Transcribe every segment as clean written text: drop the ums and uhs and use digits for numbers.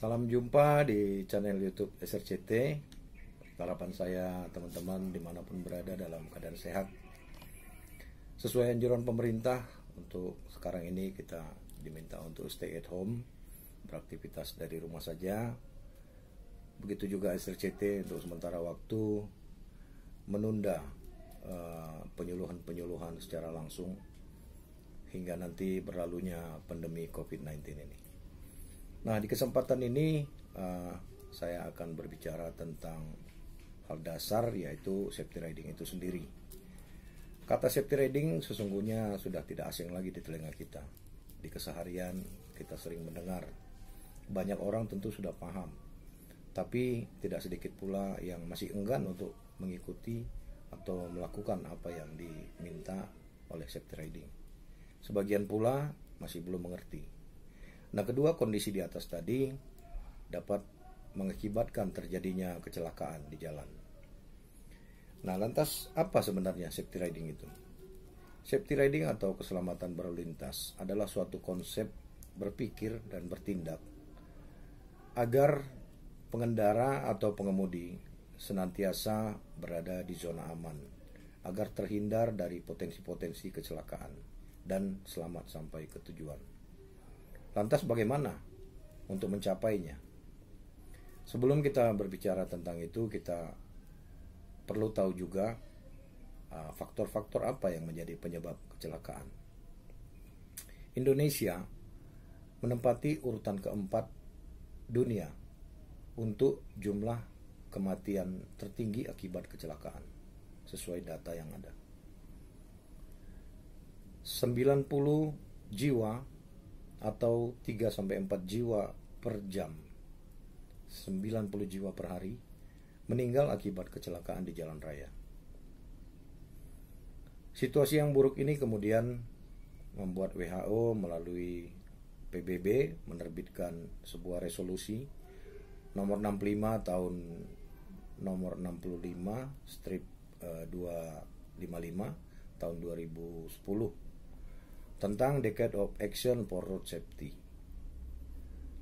Salam jumpa di channel YouTube SRCT. Harapan saya teman-teman dimanapun berada dalam keadaan sehat. Sesuai anjuran pemerintah, untuk sekarang ini kita diminta untuk stay at home, beraktivitas dari rumah saja. Begitu juga SRCT untuk sementara waktu menunda penyuluhan-penyuluhan secara langsung hingga nanti berlalunya pandemi COVID-19 ini. Nah, di kesempatan ini saya akan berbicara tentang hal dasar, yaitu safety riding itu sendiri. Kata safety riding sesungguhnya sudah tidak asing lagi di telinga kita. Di keseharian kita sering mendengar. Banyak orang tentu sudah paham, tapi tidak sedikit pula yang masih enggan untuk mengikuti atau melakukan apa yang diminta oleh safety riding. Sebagian pula masih belum mengerti. Nah, kedua kondisi di atas tadi dapat mengakibatkan terjadinya kecelakaan di jalan. Nah, lantas apa sebenarnya safety riding itu? Safety riding atau keselamatan berlalu lintas adalah suatu konsep berpikir dan bertindak agar pengendara atau pengemudi senantiasa berada di zona aman, agar terhindar dari potensi-potensi kecelakaan dan selamat sampai ke tujuan. Lantas bagaimana untuk mencapainya? Sebelum kita berbicara tentang itu, kita perlu tahu juga faktor-faktor apa yang menjadi penyebab kecelakaan. Indonesia menempati urutan keempat dunia untuk jumlah kematian tertinggi akibat kecelakaan sesuai data yang ada. 90 jiwa atau 3-4 jiwa per jam, 90 jiwa per hari meninggal akibat kecelakaan di jalan raya. Situasi yang buruk ini kemudian membuat WHO melalui PBB menerbitkan sebuah resolusi nomor 65 tahun nomor 65 strip 255 tahun 2010 tentang Decade of Action for Road Safety.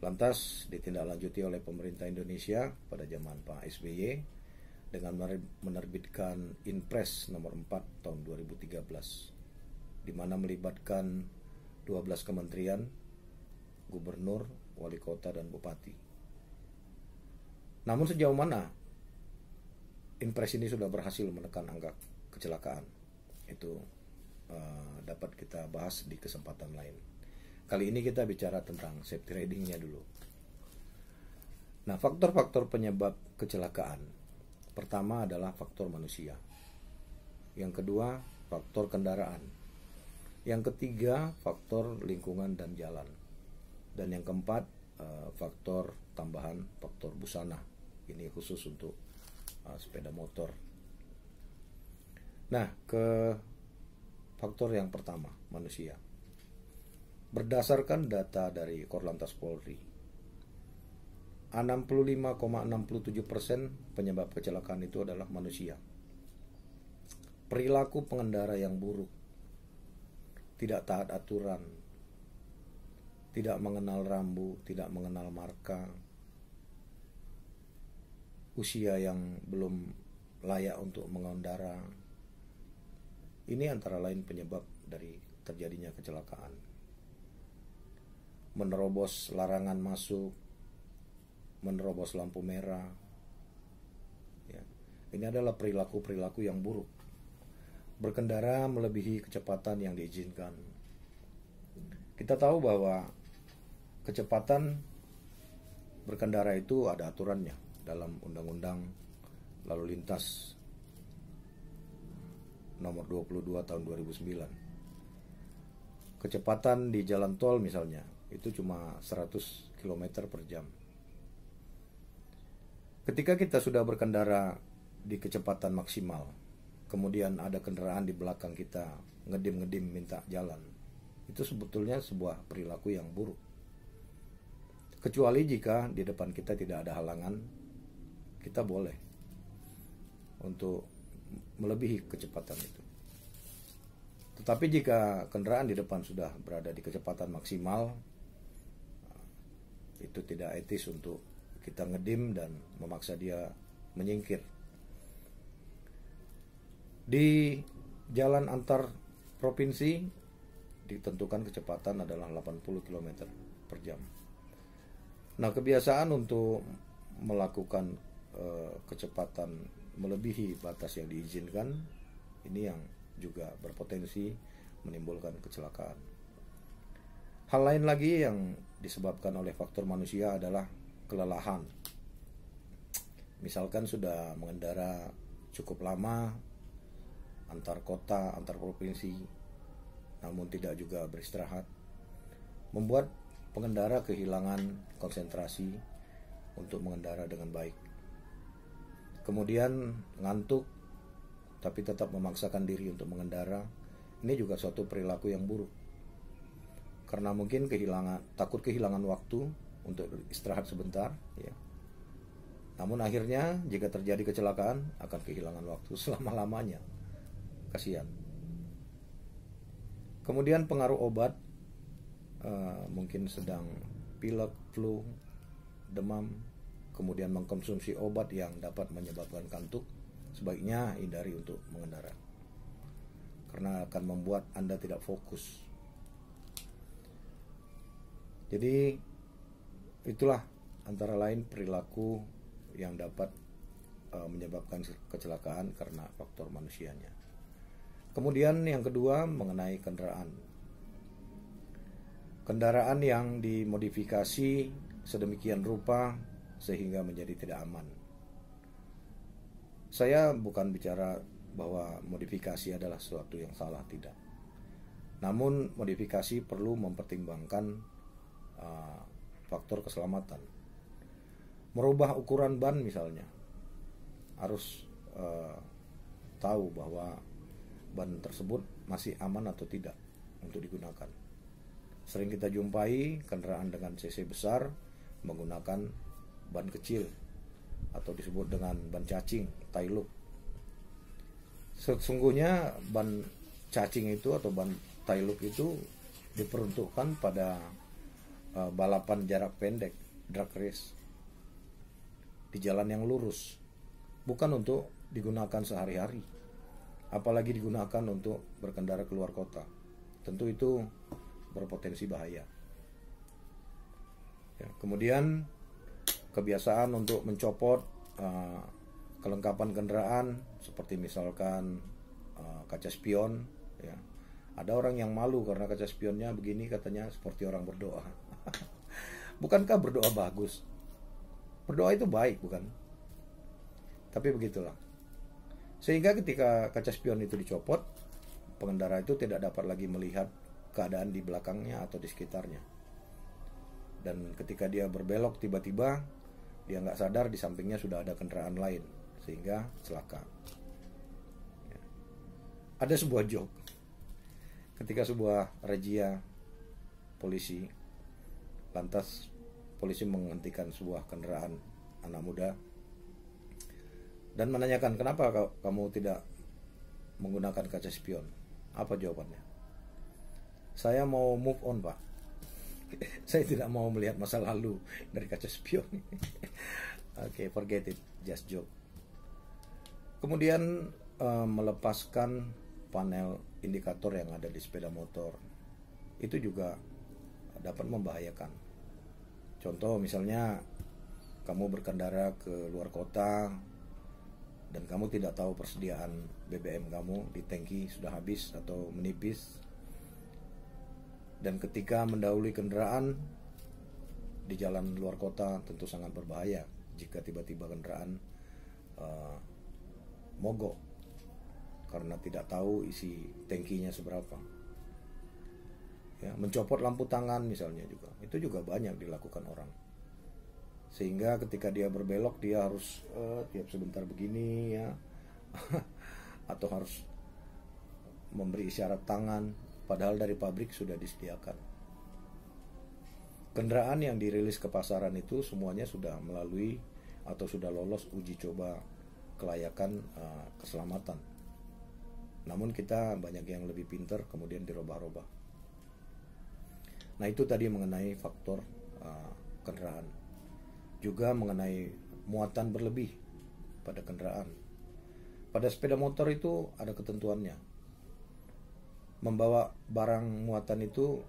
Lantas ditindaklanjuti oleh pemerintah Indonesia pada zaman Pak SBY dengan menerbitkan Inpres nomor 4 tahun 2013, di mana melibatkan 12 kementerian, gubernur, wali kota, dan bupati. Namun sejauh mana Inpres ini sudah berhasil menekan angka kecelakaan? Itu dapat kita bahas di kesempatan lain. Kali ini kita bicara tentang safety riding-nya dulu. Nah, faktor-faktor penyebab kecelakaan. Pertama adalah faktor manusia. Yang kedua, faktor kendaraan. Yang ketiga, faktor lingkungan dan jalan. Dan yang keempat, faktor tambahan, faktor busana. Ini khusus untuk sepeda motor. Nah, faktor yang pertama, manusia. Berdasarkan data dari Korlantas Polri, 65,67% penyebab kecelakaan itu adalah manusia. Perilaku pengendara yang buruk, tidak taat aturan, tidak mengenal rambu, tidak mengenal marka, usia yang belum layak untuk mengendara. Ini antara lain penyebab dari terjadinya kecelakaan. Menerobos larangan masuk, menerobos lampu merah. Ya. Ini adalah perilaku-perilaku yang buruk. Berkendara melebihi kecepatan yang diizinkan. Kita tahu bahwa kecepatan berkendara itu ada aturannya dalam Undang-Undang Lalu Lintas nomor 22 tahun 2009. Kecepatan di jalan tol misalnya itu cuma 100 km per jam. Ketika kita sudah berkendara di kecepatan maksimal, kemudian ada kendaraan di belakang kita ngedim-ngedim minta jalan, itu sebetulnya sebuah perilaku yang buruk. Kecuali jika di depan kita tidak ada halangan, kita boleh untuk melebihi kecepatan itu. Tetapi jika kendaraan di depan sudah berada di kecepatan maksimal, itu tidak etis untuk kita ngedim dan memaksa dia menyingkir. Di jalan antar provinsi ditentukan kecepatan adalah 80 km per jam. Nah, kebiasaan untuk melakukan kecepatan melebihi batas yang diizinkan ini yang juga berpotensi menimbulkan kecelakaan. Hal lain lagi yang disebabkan oleh faktor manusia adalah kelelahan. Misalkan sudah mengendara cukup lama antar kota, antar provinsi, namun tidak juga beristirahat, membuat pengendara kehilangan konsentrasi untuk mengendara dengan baik. Kemudian ngantuk, tapi tetap memaksakan diri untuk mengendara. Ini juga suatu perilaku yang buruk, karena mungkin takut kehilangan waktu untuk istirahat sebentar, ya. Namun akhirnya jika terjadi kecelakaan akan kehilangan waktu selama-lamanya. Kasihan. Kemudian pengaruh obat, mungkin sedang pilek, flu, demam, kemudian mengkonsumsi obat yang dapat menyebabkan kantuk, sebaiknya hindari untuk mengendara, karena akan membuat Anda tidak fokus. Jadi itulah antara lain perilaku yang dapat menyebabkan kecelakaan karena faktor manusianya. Kemudian yang kedua mengenai kendaraan. Kendaraan yang dimodifikasi sedemikian rupa sehingga menjadi tidak aman. Saya bukan bicara bahwa modifikasi adalah sesuatu yang salah, tidak. Namun modifikasi perlu mempertimbangkan faktor keselamatan. Merubah ukuran ban misalnya, harus tahu bahwa ban tersebut masih aman atau tidak untuk digunakan. Sering kita jumpai kendaraan dengan cc besar menggunakan ban kecil atau disebut dengan ban cacing, tie loop. Sesungguhnya ban cacing itu atau ban tie loop itu diperuntukkan pada balapan jarak pendek, drag race, di jalan yang lurus, bukan untuk digunakan sehari-hari, apalagi digunakan untuk berkendara keluar kota. Tentu itu berpotensi bahaya. Ya, kemudian kebiasaan untuk mencopot kelengkapan kendaraan seperti misalkan kaca spion, ya. Ada orang yang malu karena kaca spionnya begini, katanya seperti orang berdoa. Bukankah berdoa bagus? Berdoa itu baik, bukan? Tapi begitulah. Sehingga ketika kaca spion itu dicopot, pengendara itu tidak dapat lagi melihat keadaan di belakangnya atau di sekitarnya. Dan ketika dia berbelok, tiba-tiba dia nggak sadar di sampingnya sudah ada kendaraan lain, sehingga celaka. Ya. Ada sebuah joke. Ketika sebuah razia polisi, lantas polisi menghentikan sebuah kendaraan anak muda dan menanyakan, kenapa kamu tidak menggunakan kaca spion? Apa jawabannya? Saya mau move on, Pak. Saya tidak mau melihat masa lalu dari kaca spion. Oke, forget it, just joke. Kemudian melepaskan panel indikator yang ada di sepeda motor, itu juga dapat membahayakan. Contoh misalnya kamu berkendara ke luar kota dan kamu tidak tahu persediaan BBM kamu di tangki sudah habis atau menipis, dan ketika mendahului kendaraan di jalan luar kota tentu sangat berbahaya jika tiba-tiba kendaraan mogok karena tidak tahu isi tangkinya seberapa. Ya, mencopot lampu tangan misalnya juga, itu juga banyak dilakukan orang. Sehingga ketika dia berbelok dia harus tiap sebentar begini, ya, atau harus memberi isyarat tangan, padahal dari pabrik sudah disediakan. Kendaraan yang dirilis ke pasaran itu semuanya sudah melalui atau sudah lolos uji coba kelayakan keselamatan. Namun kita banyak yang lebih pintar kemudian dirubah-rubah. Nah, itu tadi mengenai faktor kendaraan. Juga mengenai muatan berlebih pada kendaraan. Pada sepeda motor itu ada ketentuannya. Membawa barang muatan itu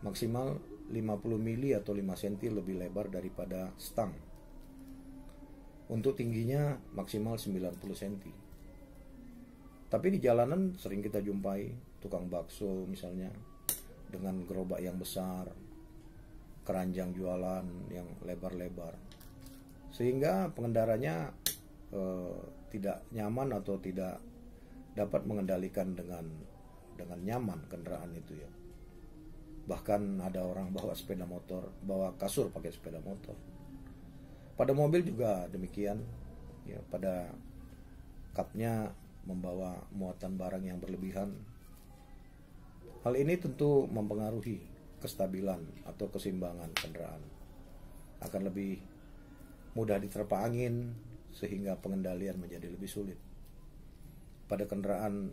maksimal 50 mili atau 5 cm lebih lebar daripada stang. Untuk tingginya maksimal 90 cm. Tapi di jalanan sering kita jumpai tukang bakso misalnya dengan gerobak yang besar, keranjang jualan yang lebar-lebar, sehingga pengendaranya tidak nyaman atau tidak dapat mengendalikan dengan nyaman kendaraan itu ya. Bahkan ada orang bawa sepeda motor, bawa kasur pakai sepeda motor. Pada mobil juga demikian ya, pada kapnya membawa muatan barang yang berlebihan. Hal ini tentu mempengaruhi kestabilan atau keseimbangan kendaraan. Akan lebih mudah diterpa angin sehingga pengendalian menjadi lebih sulit. Pada kendaraan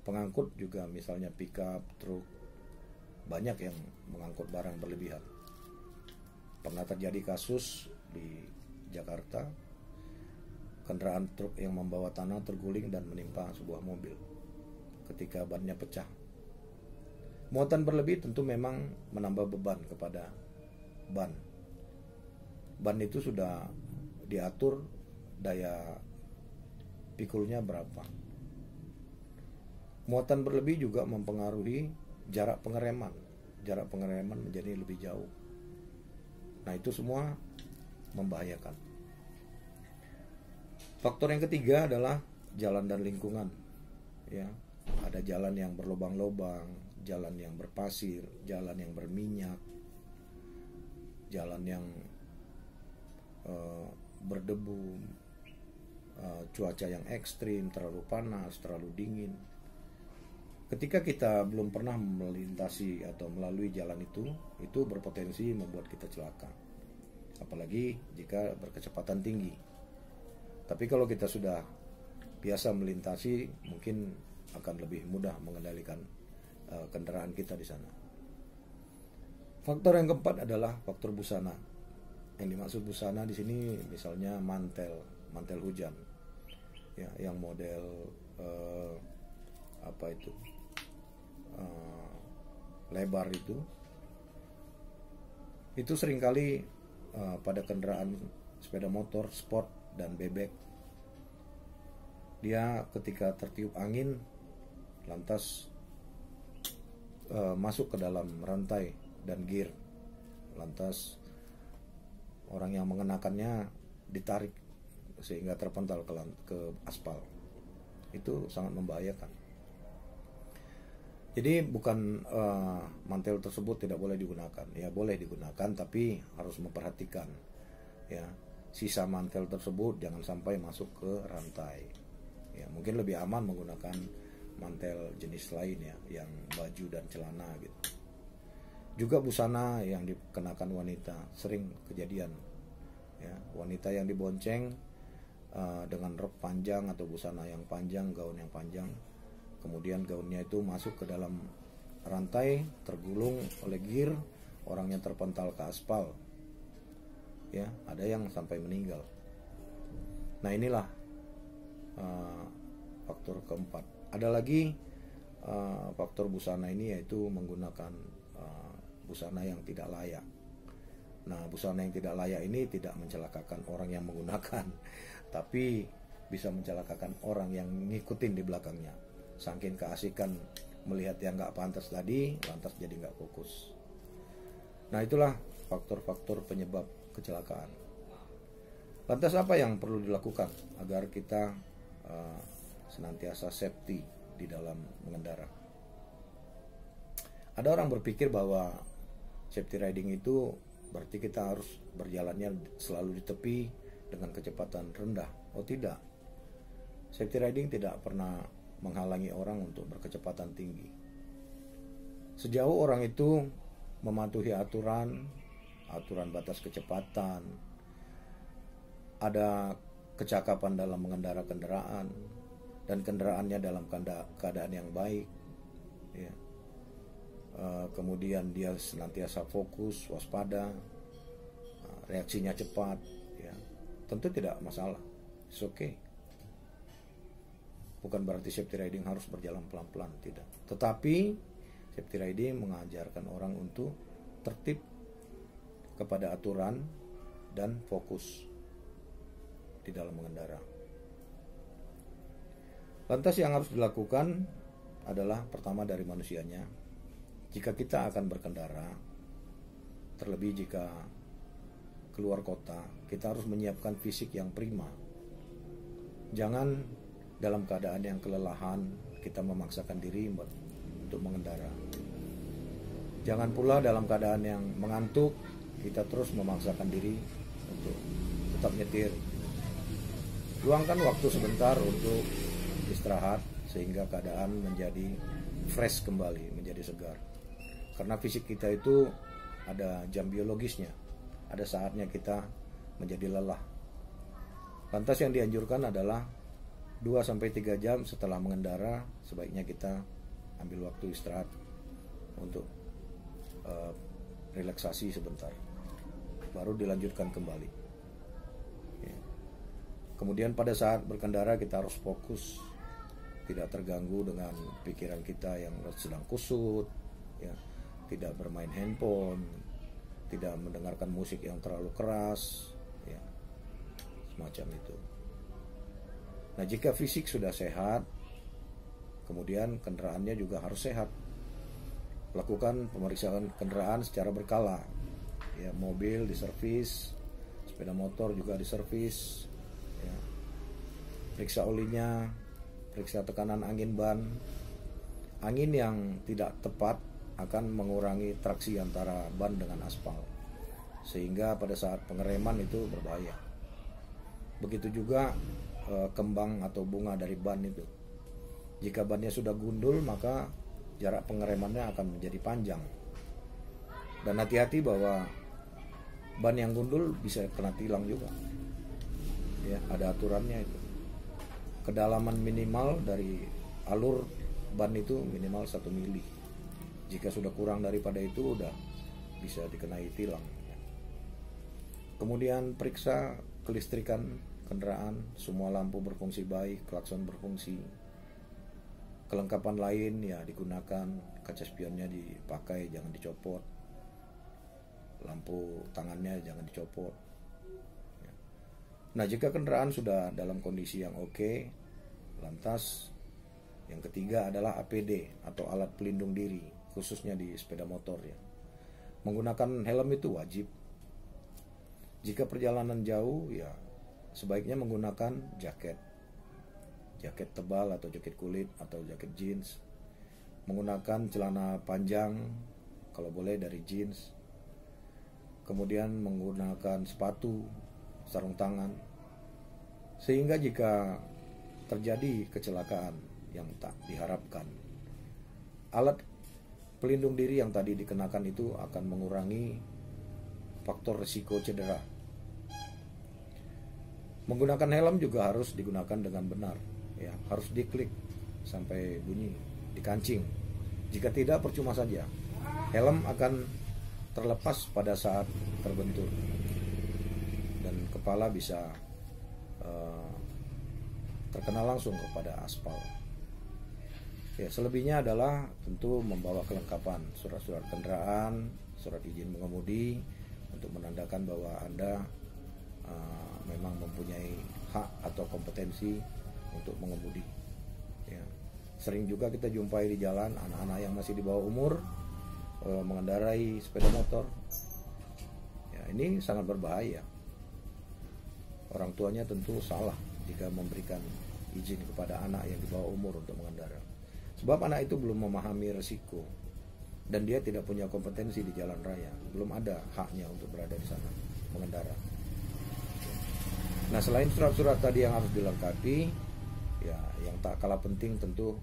pengangkut juga misalnya pickup, truk, banyak yang mengangkut barang berlebihan. Pernah terjadi kasus di Jakarta, kendaraan truk yang membawa tanah terguling dan menimpa sebuah mobil ketika bannya pecah. Muatan berlebih tentu memang menambah beban kepada ban. Ban itu sudah diatur daya pikulnya berapa. Muatan berlebih juga mempengaruhi jarak pengereman. Jarak pengereman menjadi lebih jauh. Nah, itu semua membahayakan. Faktor yang ketiga adalah jalan dan lingkungan. Ya, ada jalan yang berlubang-lubang, jalan yang berpasir, jalan yang berminyak, jalan yang berdebu, cuaca yang ekstrim, terlalu panas, terlalu dingin. Ketika kita belum pernah melintasi atau melalui jalan itu berpotensi membuat kita celaka. Apalagi jika berkecepatan tinggi. Tapi kalau kita sudah biasa melintasi, mungkin akan lebih mudah mengendalikan kendaraan kita di sana. Faktor yang keempat adalah faktor busana. Yang dimaksud busana di sini misalnya mantel hujan, ya, yang model lebar itu seringkali pada kendaraan sepeda motor sport dan bebek, dia ketika tertiup angin lantas masuk ke dalam rantai dan gear, lantas orang yang mengenakannya ditarik sehingga terpental ke aspal. Itu sangat membahayakan. Jadi bukan mantel tersebut tidak boleh digunakan. Ya, boleh digunakan, tapi harus memperhatikan ya, sisa mantel tersebut jangan sampai masuk ke rantai. Ya, mungkin lebih aman menggunakan mantel jenis lain ya, yang baju dan celana gitu. Juga busana yang dikenakan wanita sering kejadian ya, wanita yang dibonceng dengan rok panjang atau busana yang panjang, gaun yang panjang, kemudian gaunnya itu masuk ke dalam rantai, tergulung oleh gear, orangnya terpental ke aspal ya, ada yang sampai meninggal. Nah, inilah faktor keempat. Ada lagi faktor busana ini, yaitu menggunakan busana yang tidak layak. Nah, busana yang tidak layak ini tidak mencelakakan orang yang menggunakan, tapi bisa mencelakakan orang yang ngikutin di belakangnya. Saking keasikan melihat yang nggak pantas tadi, lantas jadi nggak fokus. Nah, itulah faktor-faktor penyebab kecelakaan. Lantas apa yang perlu dilakukan agar kita senantiasa safety di dalam mengendara? Ada orang berpikir bahwa safety riding itu berarti kita harus berjalannya selalu di tepi dengan kecepatan rendah. Oh, tidak. Safety riding tidak pernah menghalangi orang untuk berkecepatan tinggi. Sejauh orang itu mematuhi aturan batas kecepatan, ada kecakapan dalam mengendara kendaraan, dan kendaraannya dalam keadaan yang baik ya. Kemudian dia senantiasa fokus, waspada, reaksinya cepat, ya, tentu tidak masalah, it's okay. Bukan berarti safety riding harus berjalan pelan-pelan, tidak. Tetapi safety riding mengajarkan orang untuk tertib kepada aturan dan fokus di dalam mengendara. Lantas yang harus dilakukan adalah pertama dari manusianya. Jika kita akan berkendara, terlebih jika keluar kota, kita harus menyiapkan fisik yang prima. Jangan dalam keadaan yang kelelahan kita memaksakan diri untuk mengendara. Jangan pula dalam keadaan yang mengantuk kita terus memaksakan diri untuk tetap nyetir. Luangkan waktu sebentar untuk istirahat sehingga keadaan menjadi fresh kembali, menjadi segar. Karena fisik kita itu ada jam biologisnya, ada saatnya kita menjadi lelah. Lantas yang dianjurkan adalah 2-3 jam setelah mengendara sebaiknya kita ambil waktu istirahat untuk relaksasi sebentar, baru dilanjutkan kembali. Ya. Kemudian pada saat berkendara kita harus fokus, tidak terganggu dengan pikiran kita yang sedang kusut, ya, tidak bermain handphone, tidak mendengarkan musik yang terlalu keras, ya, semacam itu. Nah, jika fisik sudah sehat, kemudian kendaraannya juga harus sehat. Lakukan pemeriksaan kendaraan secara berkala, ya, mobil diservis, sepeda motor juga diservis, ya. Periksa olinya, periksa tekanan angin ban. Angin yang tidak tepat akan mengurangi traksi antara ban dengan aspal, sehingga pada saat pengereman itu berbahaya. Begitu juga kembang atau bunga dari ban itu. Jika bannya sudah gundul, maka jarak pengeremannya akan menjadi panjang. Dan hati-hati bahwa ban yang gundul bisa kena tilang juga. Ya, ada aturannya itu. Kedalaman minimal dari alur ban itu minimal 1 mili. Jika sudah kurang daripada itu udah bisa dikenai tilang. Kemudian periksa kelistrikan kendaraan, semua lampu berfungsi baik, klakson berfungsi. Kelengkapan lain ya digunakan, kaca spionnya dipakai, jangan dicopot. Lampu tangannya jangan dicopot. Nah, jika kendaraan sudah dalam kondisi yang oke, lantas yang ketiga adalah APD atau alat pelindung diri, khususnya di sepeda motor, ya. Menggunakan helm itu wajib. Jika perjalanan jauh, ya sebaiknya menggunakan jaket tebal atau jaket kulit atau jaket jeans. Menggunakan celana panjang kalau boleh dari jeans. Kemudian menggunakan sepatu, sarung tangan, sehingga jika terjadi kecelakaan yang tak diharapkan, alat pelindung diri yang tadi dikenakan itu akan mengurangi faktor risiko cedera. Menggunakan helm juga harus digunakan dengan benar, ya, harus diklik sampai bunyi, dikancing. Jika tidak, percuma saja. Helm akan terlepas pada saat terbentur dan kepala bisa terkena langsung kepada aspal. Ya, selebihnya adalah tentu membawa kelengkapan surat-surat kendaraan, surat izin mengemudi untuk menandakan bahwa Anda memang mempunyai hak atau kompetensi untuk mengemudi. Ya. Sering juga kita jumpai di jalan anak-anak yang masih di bawah umur mengendarai sepeda motor. Ya, ini sangat berbahaya. Orang tuanya tentu salah jika memberikan izin kepada anak yang di bawah umur untuk mengendara. Sebab anak itu belum memahami resiko dan dia tidak punya kompetensi di jalan raya, belum ada haknya untuk berada di sana mengendara. Nah, selain surat-surat tadi yang harus dilengkapi, ya, yang tak kalah penting tentu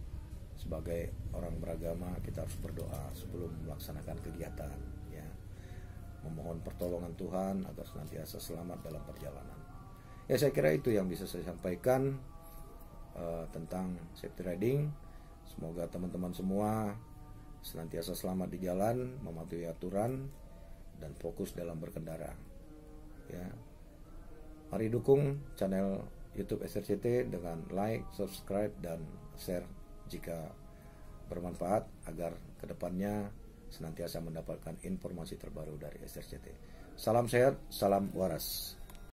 sebagai orang beragama kita harus berdoa sebelum melaksanakan kegiatan, ya, memohon pertolongan Tuhan agar senantiasa selamat dalam perjalanan. Ya, saya kira itu yang bisa saya sampaikan tentang safety riding. Semoga teman-teman semua senantiasa selamat di jalan, mematuhi aturan, dan fokus dalam berkendara. Ya, mari dukung channel YouTube SRCT dengan like, subscribe, dan share jika bermanfaat agar kedepannya senantiasa mendapatkan informasi terbaru dari SRCT. Salam sehat, salam waras.